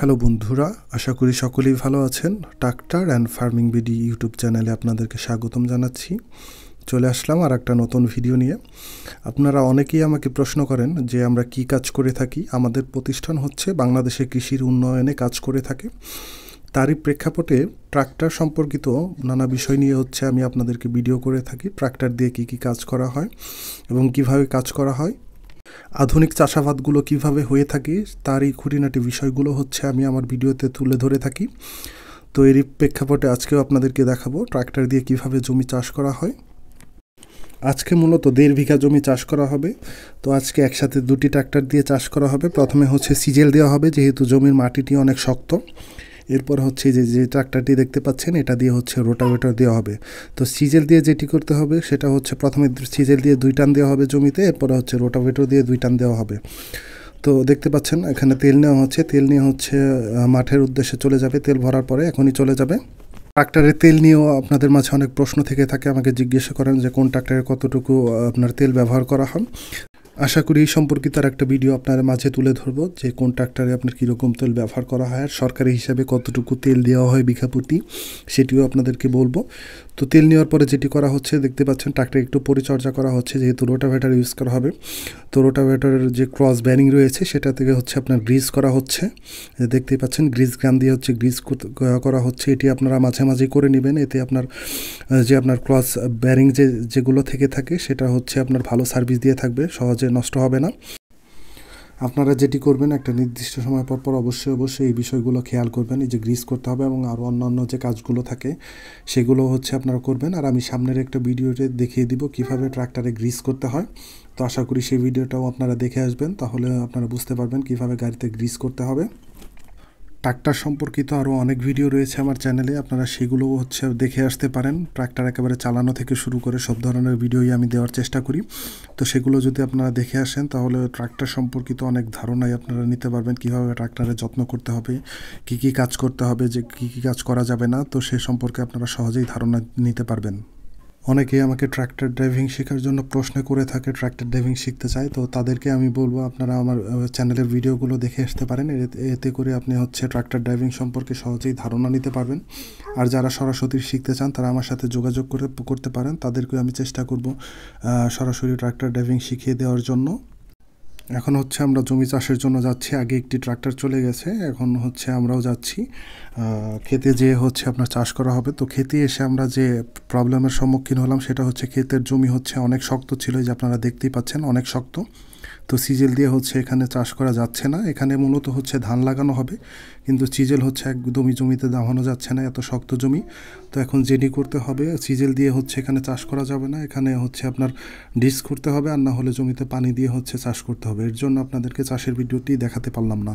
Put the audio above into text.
Hello বন্ধুরা, আশা করি সকলেই ভালো আছেন। Tractor and farming BD YouTube চ্যানেলে আপনাদেরকে স্বাগতম জানাচ্ছি। চলে আসলাম আর একটা নতুন ভিডিও নিয়ে। আপনারা অনেকেই আমাকে প্রশ্ন করেন যে আমরা কি কাজ করে থাকি। আমাদের প্রতিষ্ঠান হচ্ছে বাংলাদেশে কৃষির উন্নয়নে কাজ করে থাকে। তারই প্রেক্ষাপটে ট্রাক্টর সম্পর্কিত নানা বিষয় নিয়ে হচ্ছে আমি আপনাদেরকে ভিডিও করে থাকি। ট্রাক্টর দিয়ে কী কী কাজ করা হয় এবং কিভাবে কাজ করা হয়, আধুনিক চাষাবাদগুলো কিভাবে হয়ে থাকে, তার এই খুঁটিনাটি বিষয়গুলো হচ্ছে আমি আমার ভিডিওতে তুলে ধরে থাকি। তো এরই প্রেক্ষাপটে আজকেও আপনাদেরকে দেখাবো ট্রাক্টর দিয়ে কিভাবে জমি চাষ করা হয়। আজকে মূলত 1.5 বিঘা জমি চাষ করা হবে। তো আজকে একসাথে দুটি ট্রাক্টর দিয়ে চাষ করা হবে। প্রথমে হচ্ছে সিজেল দেওয়া হবে, যেহেতু জমির মাটিটি অনেক শক্ত। এরপর হচ্ছে যে ট্রাক্টরটি দেখতে পাচ্ছেন, এটা দিয়ে হচ্ছে রোটাভেটর দেওয়া হবে। তো সিজেল দিয়ে যেটি করতে হবে সেটা হচ্ছে প্রথমে সিজেল দিয়ে 2 টান দেওয়া হবে জমিতে, এরপর হচ্ছে রোটাভেটর দিয়ে 2 টান দেওয়া হবে। তো দেখতে পাচ্ছেন এখানে তেল নেওয়া হচ্ছে, তেল নিয়ে হচ্ছে মাঠের উদ্দেশ্যে চলে যাবে। তেল ভরার পরে এখনই চলে যাবে। ট্রাক্টরের তেল নিয়েও আপনাদের মাঝে অনেক প্রশ্ন থেকে থাকে, আমাকে জিজ্ঞাসা করেন যে কোন ট্রাক্টরে কতটুকু আপনার তেল ব্যবহার করা হয়। আশা করি এই সম্পর্কিত আর একটা ভিডিও আপনার মাঝে তুলে ধরবো যে কোন ট্রাক্টরে আপনার কীরকম তেল ব্যবহার করা হয় আর সরকারি হিসাবে কতটুকু তেল দেওয়া হয় বিঘা প্রতি, সেটিও আপনাদেরকে বলবো। তো তেল নেওয়ার পরে যেটি করা হচ্ছে, দেখতে পাচ্ছেন ট্রাক্টরে একটু পরিচর্যা করা হচ্ছে, যেহেতু রোটাভেটার ইউজ করা হবে। তো রোটাভেটারের যে ক্রস ব্যারিং রয়েছে সেটা থেকে হচ্ছে আপনার গ্রিজ করা হচ্ছে। দেখতেই পাচ্ছেন গ্রিজ গান দিয়ে হচ্ছে গ্রিজ করা হচ্ছে। এটি আপনারা মাঝে মাঝেই করে নেবেন, এতে আপনার যে আপনার ক্রস ব্যারিং যেগুলো থেকে থাকে সেটা হচ্ছে আপনার ভালো সার্ভিস দিয়ে থাকবে, সহজে নষ্ট হবে না। আপনারা যেটি করবেন একটা নির্দিষ্ট সময় পর অবশ্যই এই বিষয়গুলো খেয়াল করবেন। এই যে গ্রিজ করতে হবে এবং আরও অন্যান্য যে কাজগুলো থাকে সেগুলো হচ্ছে আপনারা করবেন। আর আমি সামনের একটা ভিডিওতে দেখিয়ে দিব কিভাবে ট্রাক্টরে গ্রিজ করতে হয়। তো আশা করি সেই ভিডিওটাও আপনারা দেখে আসবেন, তাহলে আপনারা বুঝতে পারবেন কিভাবে গাড়িতে গ্রিজ করতে হবে। ট্রাক্টর সম্পর্কিত আরও অনেক ভিডিও রয়েছে আমার চ্যানেলে, আপনারা সেগুলোও হচ্ছে দেখে আসতে পারেন। ট্রাক্টর একেবারে চালানো থেকে শুরু করে সব ধরনের ভিডিওই আমি দেওয়ার চেষ্টা করি। তো সেগুলো যদি আপনারা দেখে আসেন তাহলে ট্রাক্টর সম্পর্কিত অনেক ধারণাই আপনারা নিতে পারবেন, কীভাবে ট্রাক্টরের যত্ন করতে হবে, কী কী কাজ করতে হবে, যে কী কী কাজ করা যাবে না। তো সে সম্পর্কে আপনারা সহজেই ধারণা নিতে পারবেন। অনেকেই আমাকে ট্রাক্টর ড্রাইভিং শেখার জন্য প্রশ্ন করে থাকে, ট্রাক্টর ড্রাইভিং শিখতে চায়। তো তাদেরকে আমি বলবো আপনারা আমার চ্যানেলের ভিডিওগুলো দেখে আসতে পারেন। এতে করে আপনি হচ্ছে ট্রাক্টর ড্রাইভিং সম্পর্কে সহজেই ধারণা নিতে পারবেন। আর যারা সরাসরি শিখতে চান তারা আমার সাথে যোগাযোগ করতে পারেন, তাদেরকে আমি চেষ্টা করব সরাসরি ট্রাক্টর ড্রাইভিং শিখিয়ে দেওয়ার জন্য। এখন হচ্ছে আমরা জমি চাষের জন্য যাচ্ছি। আগে একটি ট্রাক্টর চলে গেছে, এখন হচ্ছে আমরাও যাচ্ছি খেতে, যেয়ে হচ্ছে আপনার চাষ করা হবে। তো খেতে এসে আমরা যে প্রবলেমের সম্মুখীন হলাম সেটা হচ্ছে ক্ষেতের জমি হচ্ছে অনেক শক্ত ছিল, যে আপনারা দেখতেই পাচ্ছেন অনেক শক্ত। তো সিজেল দিয়ে হচ্ছে এখানে চাষ করা যাচ্ছে না। এখানে মূলত হচ্ছে ধান লাগানো হবে, কিন্তু সিজেল হচ্ছে একদমই জমিতে দামানো যাচ্ছে না, এত শক্ত জমি। তো এখন যেটি করতে হবে, সিজেল দিয়ে হচ্ছে এখানে চাষ করা যাবে না, এখানে হচ্ছে আপনার ডিস্ক করতে হবে, আর না হলে জমিতে পানি দিয়ে হচ্ছে চাষ করতে হবে। এর জন্য আপনাদেরকে চাষের ভিডিওটি দেখাতে পারলাম না।